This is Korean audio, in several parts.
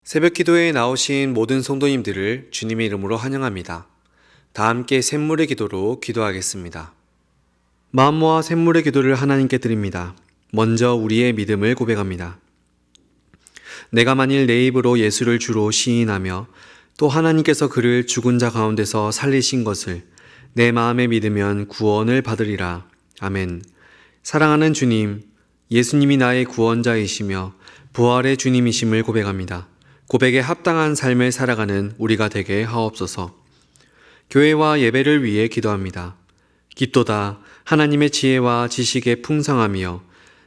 새벽 기도에 나오신 모든 성도님들을 주님의 이름으로 환영합니다. 다 함께 샘물의 기도로 기도하겠습니다. 마음 모아 샘물의 기도를 하나님께 드립니다. 먼저 우리의 믿음을 고백합니다. 내가 만일 내 입으로 예수를 주로 시인하며 또 하나님께서 그를 죽은 자 가운데서 살리신 것을 내 마음에 믿으면 구원을 받으리라. 아멘. 사랑하는 주님, 예수님이 나의 구원자이시며 부활의 주님이심을 고백합니다. 고백에 합당한 삶을 살아가는 우리가 되게 하옵소서. 교회와 예배를 위해 기도합니다. 깊도다 하나님의 지혜와 지식의 풍성하며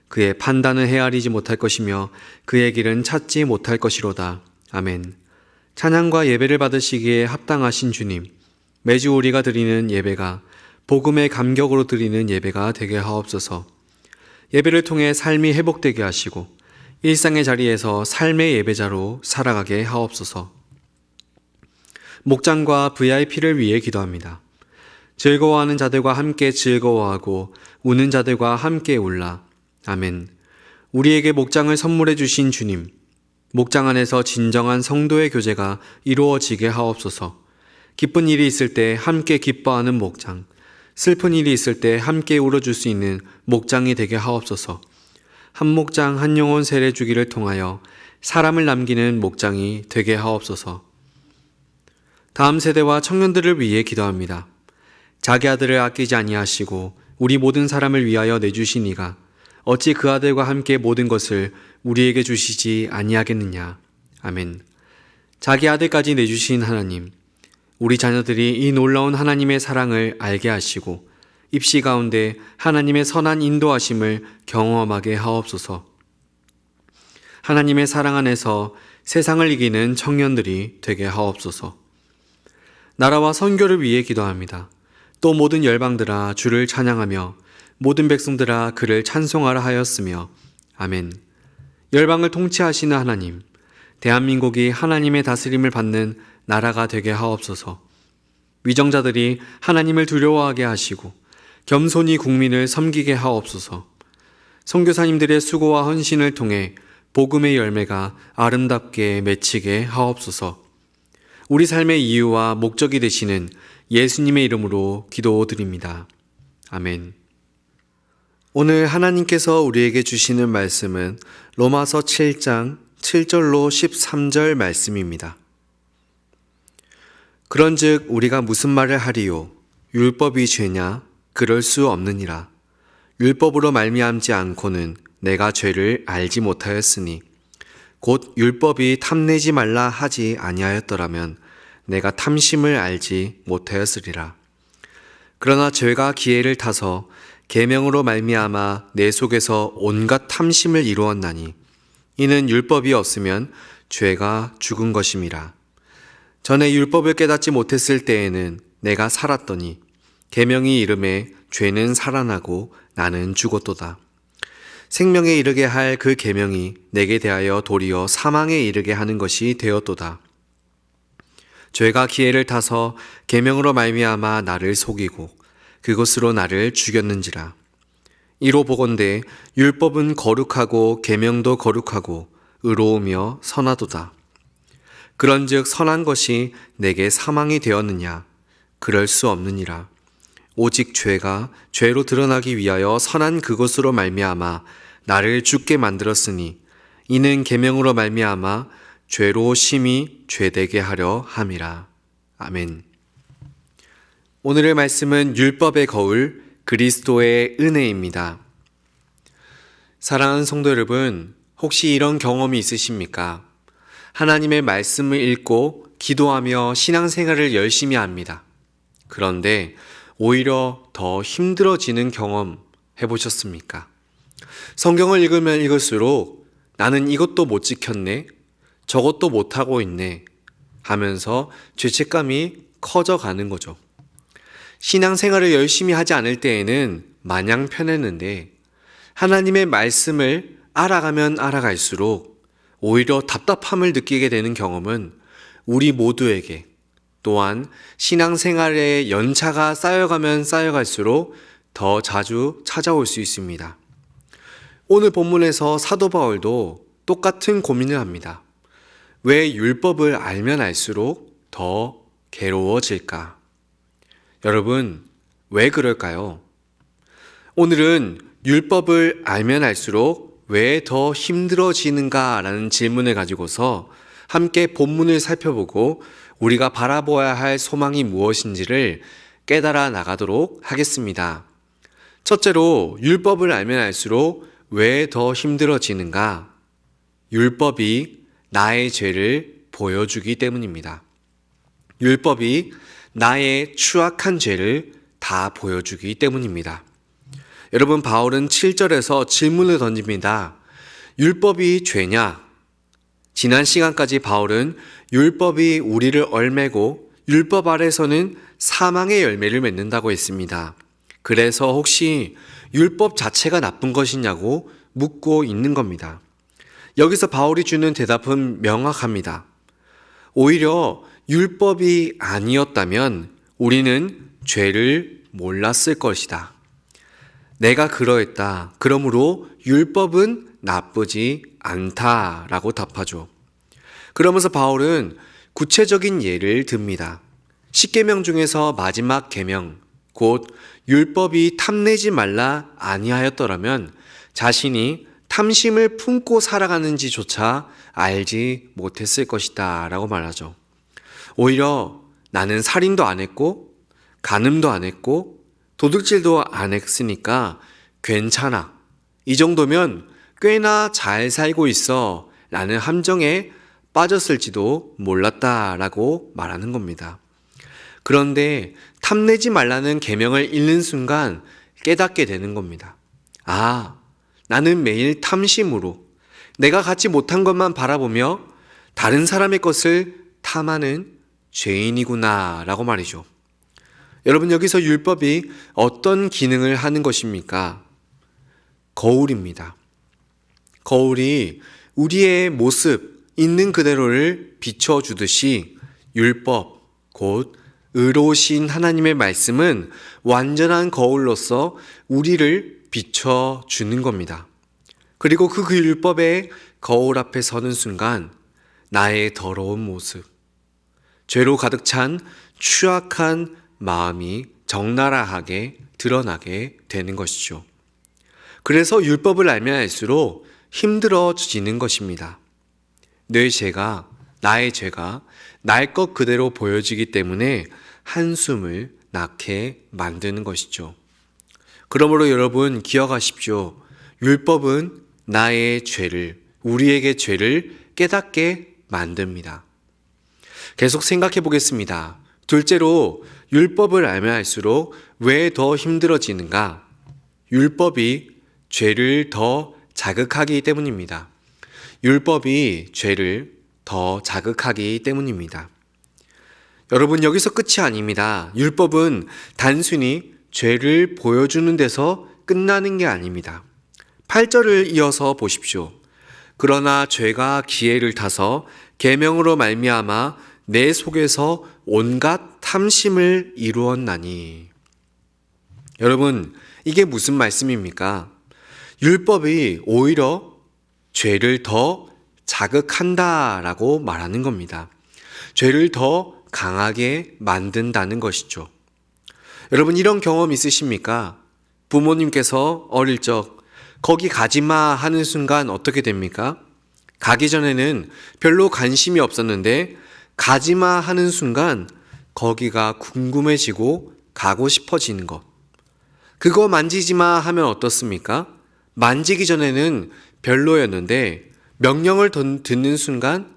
그의 판단을 헤아리지 못할 것이며 그의 길은 찾지 못할 것이로다. 아멘. 찬양과 예배를 받으시기에 합당하신 주님, 매주 우리가 드리는 예배가 복음의 감격으로 드리는 예배가 되게 하옵소서. 예배를 통해 삶이 회복되게 하시고 일상의 자리에서 삶의 예배자로 살아가게 하옵소서. 목장과 VIP를 위해 기도합니다. 즐거워하는 자들과 함께 즐거워하고 우는 자들과 함께 울라. 아멘. 우리에게 목장을 선물해 주신 주님, 목장 안에서 진정한 성도의 교제가 이루어지게 하옵소서. 기쁜 일이 있을 때 함께 기뻐하는 목장, 슬픈 일이 있을 때 함께 울어줄 수 있는 목장이 되게 하옵소서. 한 목장 한 영혼 세례 주기를 통하여 사람을 남기는 목장이 되게 하옵소서. 다음 세대와 청년들을 위해 기도합니다. 자기 아들을 아끼지 아니하시고 우리 모든 사람을 위하여 내주신 이가 어찌 그 아들과 함께 모든 것을 우리에게 주시지 아니하겠느냐. 아멘. 자기 아들까지 내주신 하나님, 우리 자녀들이 이 놀라운 하나님의 사랑을 알게 하시고 입시 가운데 하나님의 선한 인도하심을 경험하게 하옵소서. 하나님의 사랑 안에서 세상을 이기는 청년들이 되게 하옵소서. 나라와 선교를 위해 기도합니다. 또 모든 열방들아 주를 찬양하며 모든 백성들아 그를 찬송하라 하였으며 아멘. 열방을 통치하시는 하나님, 대한민국이 하나님의 다스림을 받는 나라가 되게 하옵소서. 위정자들이 하나님을 두려워하게 하시고 겸손히 국민을 섬기게 하옵소서. 선교사님들의 수고와 헌신을 통해 복음의 열매가 아름답게 맺히게 하옵소서. 우리 삶의 이유와 목적이 되시는 예수님의 이름으로 기도드립니다. 아멘. 오늘 하나님께서 우리에게 주시는 말씀은 로마서 7장 7절로 13절 말씀입니다. 그런즉 우리가 무슨 말을 하리요? 율법이 죄냐? 그럴 수 없느니라. 율법으로 말미암지 않고는 내가 죄를 알지 못하였으니 곧 율법이 탐내지 말라 하지 아니하였더라면 내가 탐심을 알지 못하였으리라. 그러나 죄가 기회를 타서 계명으로 말미암아 내 속에서 온갖 탐심을 이루었나니 이는 율법이 없으면 죄가 죽은 것임이라. 전에 율법을 깨닫지 못했을 때에는 내가 살았더니 계명이 이름에 죄는 살아나고 나는 죽었도다. 생명에 이르게 할 그 계명이 내게 대하여 도리어 사망에 이르게 하는 것이 되었도다. 죄가 기회를 타서 계명으로 말미암아 나를 속이고 그것으로 나를 죽였는지라. 이로 보건대 율법은 거룩하고 계명도 거룩하고 의로우며 선하도다. 그런즉 선한 것이 내게 사망이 되었느냐? 그럴 수 없느니라. 오직 죄가 죄로 드러나기 위하여 선한 그것으로 말미암아 나를 죽게 만들었으니 이는 계명으로 말미암아 죄로 심히 죄되게 하려 함이라. 아멘. 오늘의 말씀은 율법의 거울 그리스도의 은혜입니다. 사랑하는 성도 여러분, 혹시 이런 경험이 있으십니까? 하나님의 말씀을 읽고 기도하며 신앙생활을 열심히 합니다. 그런데 오히려 더 힘들어지는 경험 해보셨습니까? 성경을 읽으면 읽을수록 나는 이것도 못 지켰네, 저것도 못하고 있네 하면서 죄책감이 커져가는 거죠. 신앙생활을 열심히 하지 않을 때에는 마냥 편했는데 하나님의 말씀을 알아가면 알아갈수록 오히려 답답함을 느끼게 되는 경험은 우리 모두에게 또한 신앙생활의 연차가 쌓여가면 쌓여갈수록 더 자주 찾아올 수 있습니다. 오늘 본문에서 사도 바울도 똑같은 고민을 합니다. 왜 율법을 알면 알수록 더 괴로워질까? 여러분, 왜 그럴까요? 오늘은 율법을 알면 알수록 왜 더 힘들어지는가라는 질문을 가지고서 함께 본문을 살펴보고 우리가 바라보아야 할 소망이 무엇인지를 깨달아 나가도록 하겠습니다. 첫째로 율법을 알면 알수록 왜 더 힘들어지는가? 율법이 나의 죄를 보여주기 때문입니다. 율법이 나의 추악한 죄를 다 보여주기 때문입니다. 여러분, 바울은 7절에서 질문을 던집니다. 율법이 죄냐? 지난 시간까지 바울은 율법이 우리를 얼매고 율법 아래서는 사망의 열매를 맺는다고 했습니다. 그래서 혹시 율법 자체가 나쁜 것이냐고 묻고 있는 겁니다. 여기서 바울이 주는 대답은 명확합니다. 오히려 율법이 아니었다면 우리는 죄를 몰랐을 것이다. 내가 그러했다. 그러므로 율법은 나쁘지 않다라고 답하죠. 그러면서 바울은 구체적인 예를 듭니다. 10계명 중에서 마지막 계명, 곧 율법이 탐내지 말라 아니하였더라면 자신이 탐심을 품고 살아가는지조차 알지 못했을 것이다 라고 말하죠. 오히려 나는 살인도 안 했고 간음도 안 했고 도둑질도 안 했으니까 괜찮아. 이 정도면 꽤나 잘 살고 있어 라는 함정에 빠졌을지도 몰랐다라고 말하는 겁니다. 그런데 탐내지 말라는 계명을 읽는 순간 깨닫게 되는 겁니다. 아, 나는 매일 탐심으로 내가 갖지 못한 것만 바라보며 다른 사람의 것을 탐하는 죄인이구나 라고 말이죠. 여러분, 여기서 율법이 어떤 기능을 하는 것입니까? 거울입니다. 거울이 우리의 모습 있는 그대로를 비춰주듯이 율법, 곧 의로우신 하나님의 말씀은 완전한 거울로서 우리를 비춰주는 겁니다. 그리고 그 율법의 거울 앞에 서는 순간 나의 더러운 모습, 죄로 가득 찬 추악한 마음이 적나라하게 드러나게 되는 것이죠. 그래서 율법을 알면 알수록 힘들어지는 것입니다. 내 죄가, 나의 죄가 날 것 그대로 보여지기 때문에 한숨을 낳게 만드는 것이죠. 그러므로 여러분 기억하십시오. 율법은 나의 죄를, 우리에게 죄를 깨닫게 만듭니다. 계속 생각해 보겠습니다. 둘째로 율법을 알면 알수록 왜 더 힘들어지는가? 율법이 죄를 더 자극하기 때문입니다. 율법이 죄를 더 자극하기 때문입니다. 여러분, 여기서 끝이 아닙니다. 율법은 단순히 죄를 보여주는 데서 끝나는 게 아닙니다. 8절을 이어서 보십시오. 그러나 죄가 기회를 타서 계명으로 말미암아 내 속에서 온갖 탐심을 이루었나니. 여러분, 이게 무슨 말씀입니까? 율법이 오히려 죄를 더 자극한다라고 말하는 겁니다. 죄를 더 강하게 만든다는 것이죠. 여러분, 이런 경험 있으십니까? 부모님께서 어릴 적 거기 가지마 하는 순간 어떻게 됩니까? 가기 전에는 별로 관심이 없었는데 가지마 하는 순간 거기가 궁금해지고 가고 싶어지는 것. 그거 만지지마 하면 어떻습니까? 만지기 전에는 별로였는데 명령을 듣는 순간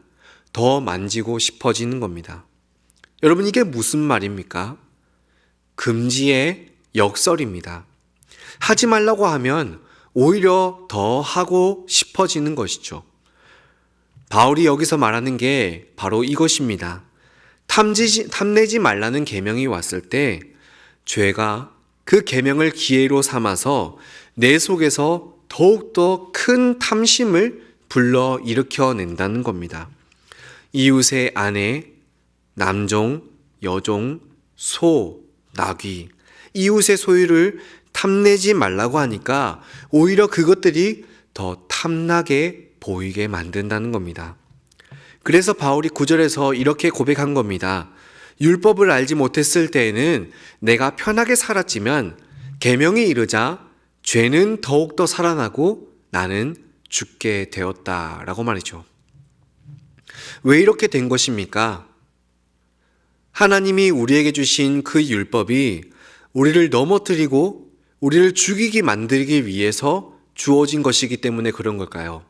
더 만지고 싶어지는 겁니다. 여러분, 이게 무슨 말입니까? 금지의 역설입니다. 하지 말라고 하면 오히려 더 하고 싶어지는 것이죠. 바울이 여기서 말하는 게 바로 이것입니다. 탐내지 말라는 계명이 왔을 때 죄가 그 계명을 기회로 삼아서 내 속에서 더욱더 큰 탐심을 불러 일으켜낸다는 겁니다. 이웃의 아내, 남종, 여종, 소, 나귀, 이웃의 소유를 탐내지 말라고 하니까 오히려 그것들이 더 탐나게 보이게 만든다는 겁니다. 그래서 바울이 9절에서 이렇게 고백한 겁니다. 율법을 알지 못했을 때에는 내가 편하게 살았지만 계명이 이르자 죄는 더욱더 살아나고 나는 죽게 되었다라고 말이죠. 왜 이렇게 된 것입니까? 하나님이 우리에게 주신 그 율법이 우리를 넘어뜨리고 우리를 죽이게 만들기 위해서 주어진 것이기 때문에 그런 걸까요?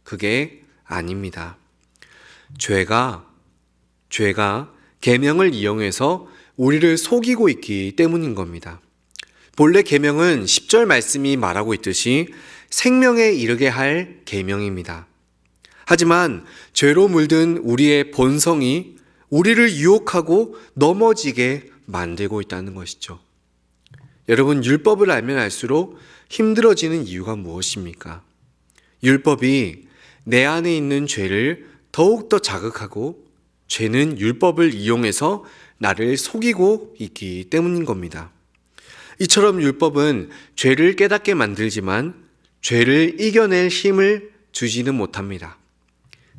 그게 아닙니다. 죄가 계명을 이용해서 우리를 속이고 있기 때문인 겁니다. 본래 계명은 10절 말씀이 말하고 있듯이 생명에 이르게 할 계명입니다. 하지만 죄로 물든 우리의 본성이 우리를 유혹하고 넘어지게 만들고 있다는 것이죠. 여러분, 율법을 알면 알수록 힘들어지는 이유가 무엇입니까? 율법이 내 안에 있는 죄를 더욱더 자극하고 죄는 율법을 이용해서 나를 속이고 있기 때문인 겁니다. 이처럼 율법은 죄를 깨닫게 만들지만 죄를 이겨낼 힘을 주지는 못합니다.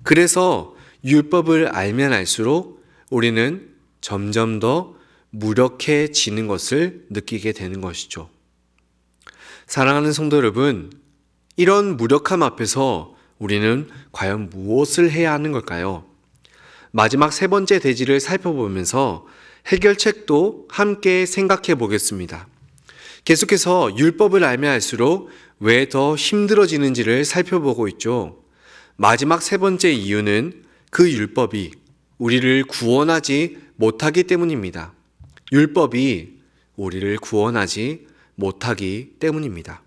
그래서 율법을 알면 알수록 우리는 점점 더 무력해지는 것을 느끼게 되는 것이죠. 사랑하는 성도 여러분, 이런 무력함 앞에서 우리는 과연 무엇을 해야 하는 걸까요? 마지막 세 번째 대지를 살펴보면서 해결책도 함께 생각해 보겠습니다. 계속해서 율법을 알면 알수록 왜 더 힘들어지는지를 살펴보고 있죠. 마지막 세 번째 이유는 그 율법이 우리를 구원하지 못하기 때문입니다. 율법이 우리를 구원하지 못하기 때문입니다.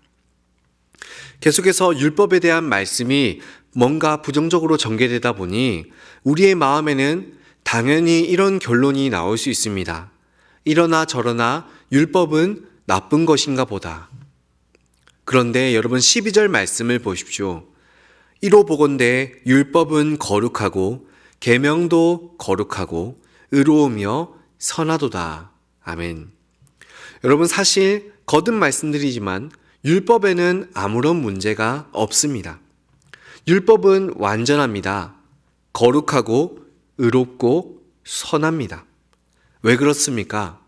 계속해서 율법에 대한 말씀이 뭔가 부정적으로 전개되다 보니 우리의 마음에는 당연히 이런 결론이 나올 수 있습니다. 이러나 저러나 율법은 나쁜 것인가 보다. 그런데 여러분 12절 말씀을 보십시오. 이로 보건대 율법은 거룩하고 계명도 거룩하고 의로우며 선하도다. 아멘. 여러분, 사실 거듭 말씀드리지만 율법에는 아무런 문제가 없습니다. 율법은 완전합니다. 거룩하고 의롭고 선합니다. 왜 그렇습니까?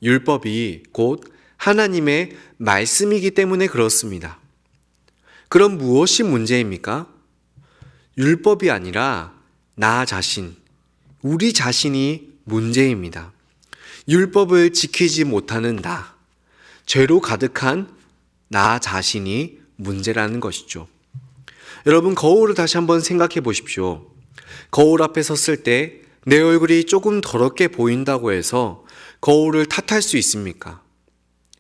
율법이 곧 하나님의 말씀이기 때문에 그렇습니다. 그럼 무엇이 문제입니까? 율법이 아니라 나 자신, 우리 자신이 문제입니다. 율법을 지키지 못하는 나, 죄로 가득한 나 자신이 문제라는 것이죠. 여러분, 거울을 다시 한번 생각해 보십시오. 거울 앞에 섰을 때 내 얼굴이 조금 더럽게 보인다고 해서 거울을 탓할 수 있습니까?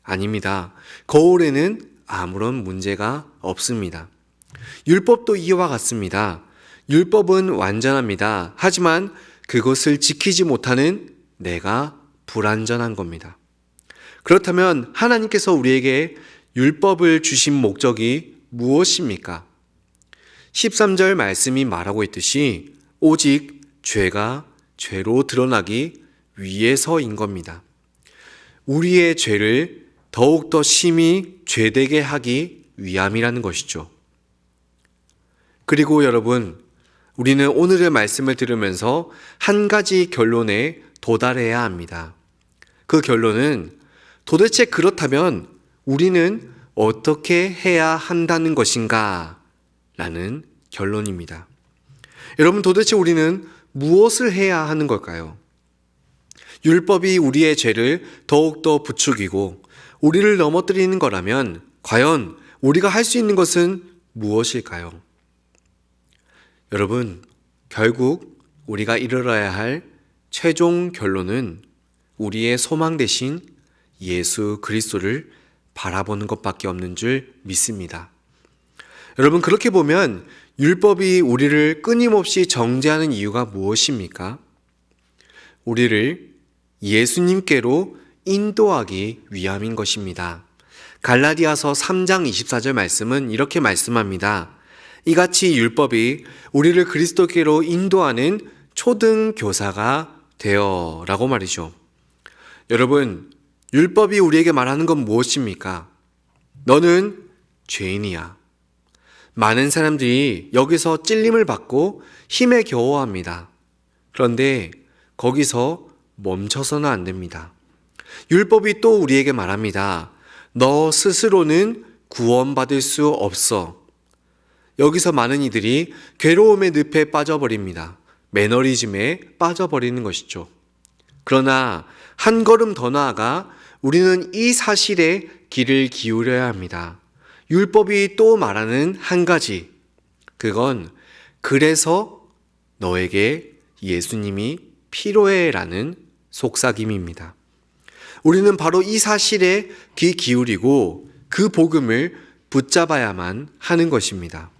아닙니다. 거울에는 아무런 문제가 없습니다. 율법도 이와 같습니다. 율법은 완전합니다. 하지만 그것을 지키지 못하는 내가 불완전한 겁니다. 그렇다면 하나님께서 우리에게 율법을 주신 목적이 무엇입니까? 13절 말씀이 말하고 있듯이 오직 죄가 죄로 드러나기 위해서인 겁니다. 우리의 죄를 더욱더 심히 죄되게 하기 위함이라는 것이죠. 그리고 여러분, 우리는 오늘의 말씀을 들으면서 한 가지 결론에 도달해야 합니다. 그 결론은 도대체 그렇다면 우리는 어떻게 해야 한다는 것인가? 라는 결론입니다. 여러분, 도대체 우리는 무엇을 해야 하는 걸까요? 율법이 우리의 죄를 더욱더 부추기고 우리를 넘어뜨리는 거라면 과연 우리가 할 수 있는 것은 무엇일까요? 여러분, 결국 우리가 이르러야 할 최종 결론은 우리의 소망 대신 예수 그리스도를 바라보는 것밖에 없는 줄 믿습니다. 여러분, 그렇게 보면 율법이 우리를 끊임없이 정죄하는 이유가 무엇입니까? 우리를 예수님께로 인도하기 위함인 것입니다. 갈라디아서 3장 24절 말씀은 이렇게 말씀합니다. 이같이 율법이 우리를 그리스도께로 인도하는 초등교사가 되어 라고 말이죠. 여러분, 율법이 우리에게 말하는 건 무엇입니까? 너는 죄인이야. 많은 사람들이 여기서 찔림을 받고 힘에 겨워합니다. 그런데 거기서 멈춰서는 안 됩니다. 율법이 또 우리에게 말합니다. 너 스스로는 구원받을 수 없어. 여기서 많은 이들이 괴로움의 늪에 빠져버립니다. 매너리즘에 빠져버리는 것이죠. 그러나 한 걸음 더 나아가 우리는 이 사실에 귀를 기울여야 합니다. 율법이 또 말하는 한 가지, 그건 그래서 너에게 예수님이 필요해 라는 속삭임입니다. 우리는 바로 이 사실에 귀 기울이고 그 복음을 붙잡아야만 하는 것입니다.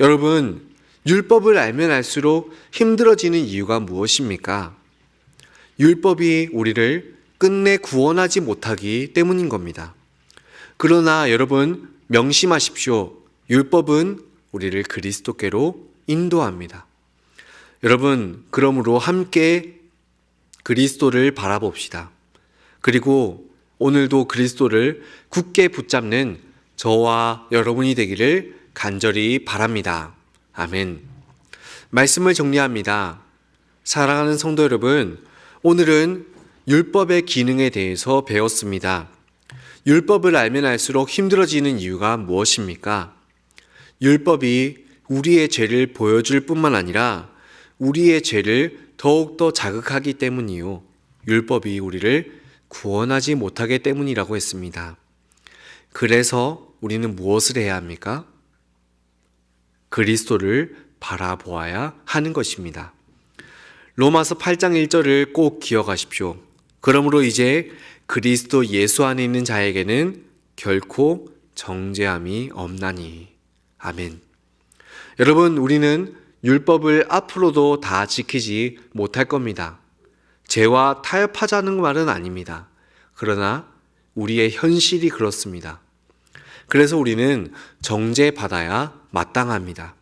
여러분, 율법을 알면 알수록 힘들어지는 이유가 무엇입니까? 율법이 우리를 끝내 구원하지 못하기 때문인 겁니다. 그러나 여러분 명심하십시오. 율법은 우리를 그리스도께로 인도합니다. 여러분, 그러므로 함께 그리스도를 바라봅시다. 그리고 오늘도 그리스도를 굳게 붙잡는 저와 여러분이 되기를 간절히 바랍니다. 아멘. 말씀을 정리합니다. 사랑하는 성도 여러분, 오늘은 율법의 기능에 대해서 배웠습니다. 율법을 알면 알수록 힘들어지는 이유가 무엇입니까? 율법이 우리의 죄를 보여줄 뿐만 아니라 우리의 죄를 더욱더 자극하기 때문이요. 율법이 우리를 구원하지 못하기 때문이라고 했습니다. 그래서 우리는 무엇을 해야 합니까? 그리스도를 바라보아야 하는 것입니다. 로마서 8장 1절을 꼭 기억하십시오. 그러므로 이제 그리스도 예수 안에 있는 자에게는 결코 정죄함이 없나니. 아멘. 여러분, 우리는 율법을 앞으로도 다 지키지 못할 겁니다. 죄와 타협하자는 말은 아닙니다. 그러나 우리의 현실이 그렇습니다. 그래서 우리는 정죄받아야 마땅합니다.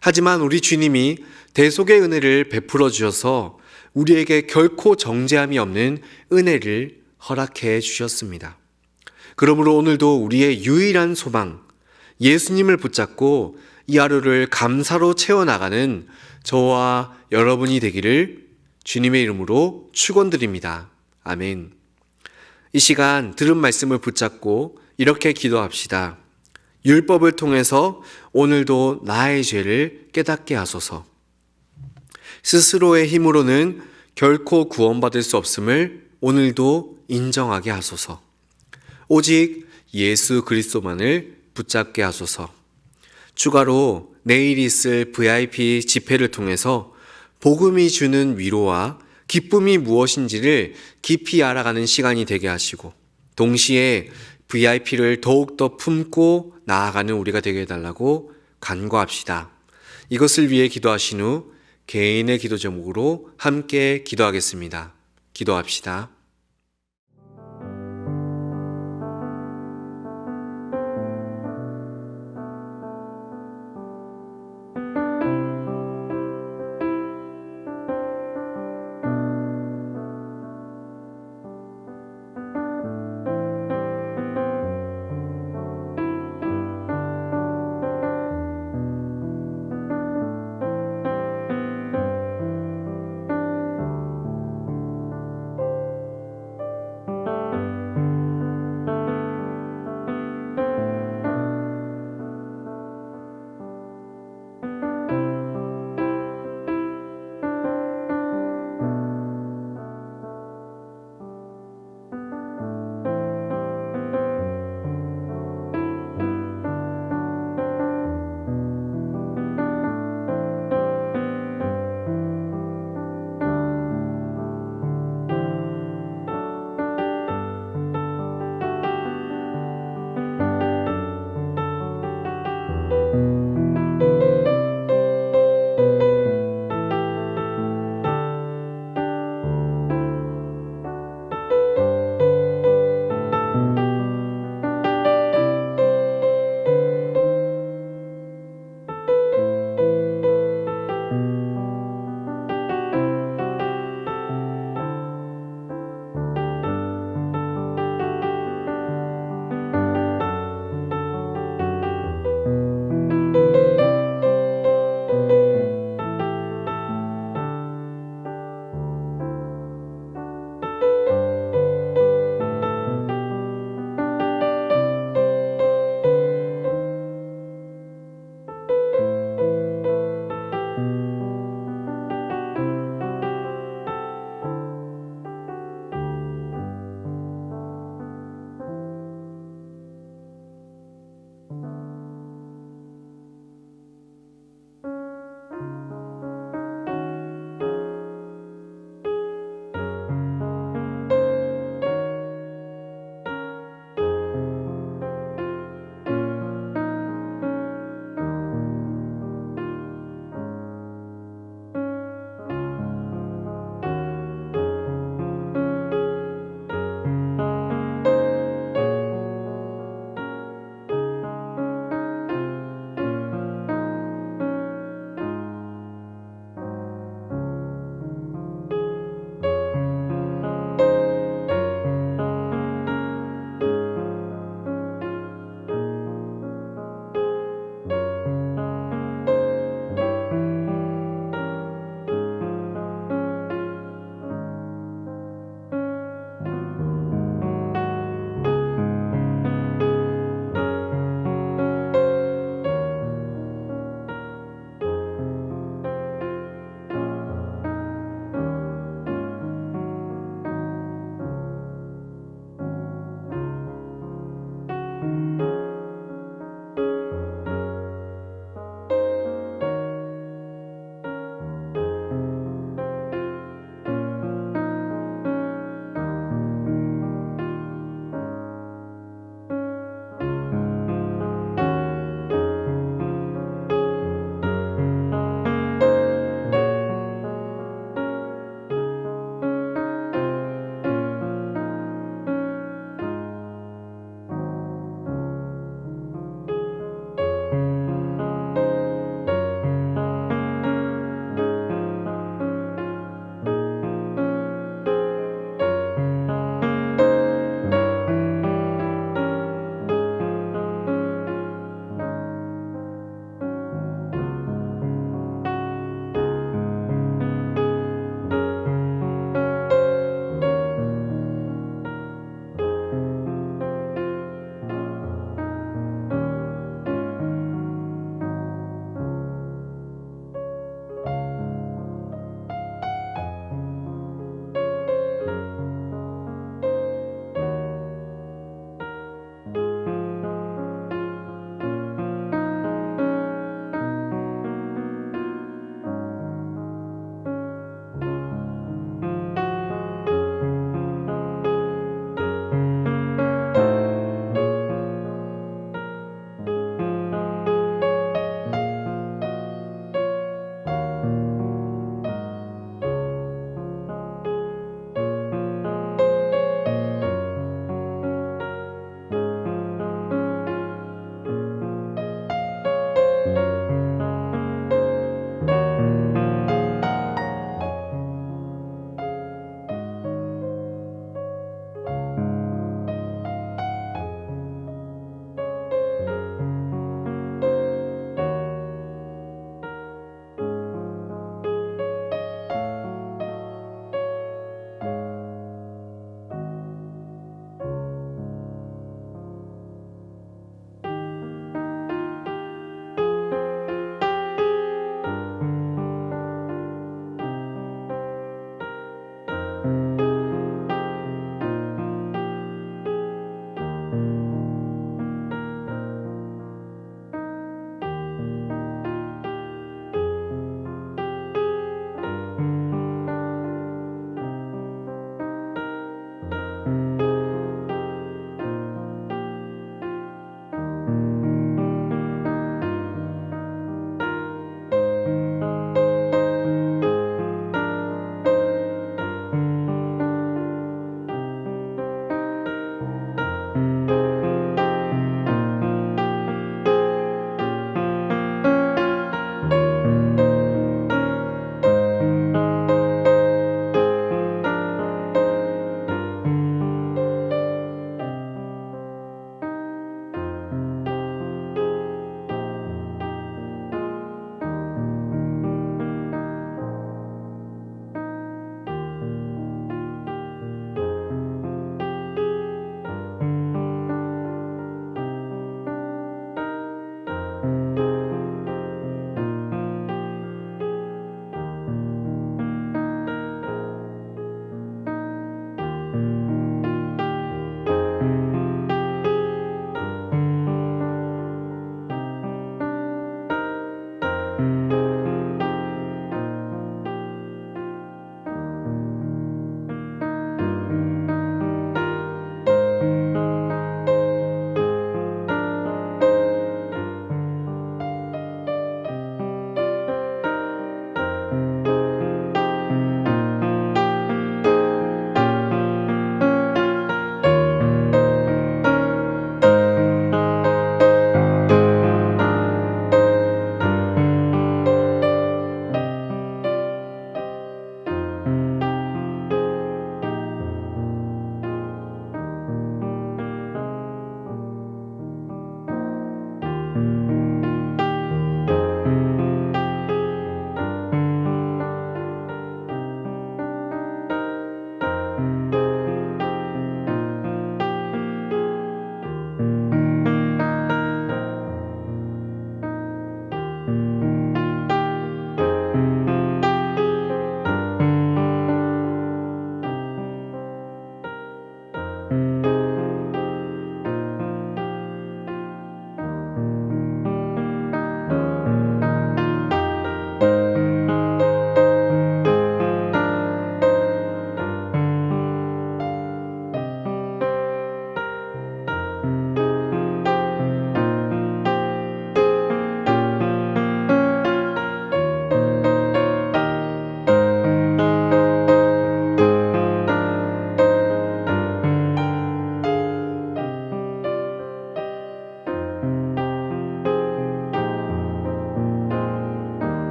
하지만 우리 주님이 대속의 은혜를 베풀어 주셔서 우리에게 결코 정죄함이 없는 은혜를 허락해 주셨습니다. 그러므로 오늘도 우리의 유일한 소망, 예수님을 붙잡고 이 하루를 감사로 채워나가는 저와 여러분이 되기를 주님의 이름으로 축원드립니다. 아멘. 이 시간 들은 말씀을 붙잡고 이렇게 기도합시다. 율법을 통해서 오늘도 나의 죄를 깨닫게 하소서. 스스로의 힘으로는 결코 구원받을 수 없음을 오늘도 인정하게 하소서. 오직 예수 그리스도만을 붙잡게 하소서. 추가로 내일 있을 VIP 집회를 통해서 복음이 주는 위로와 기쁨이 무엇인지를 깊이 알아가는 시간이 되게 하시고, 동시에 VIP를 더욱더 품고 나아가는 우리가 되게 해달라고 간구합시다. 이것을 위해 기도하신 후 개인의 기도 제목으로 함께 기도하겠습니다. 기도합시다.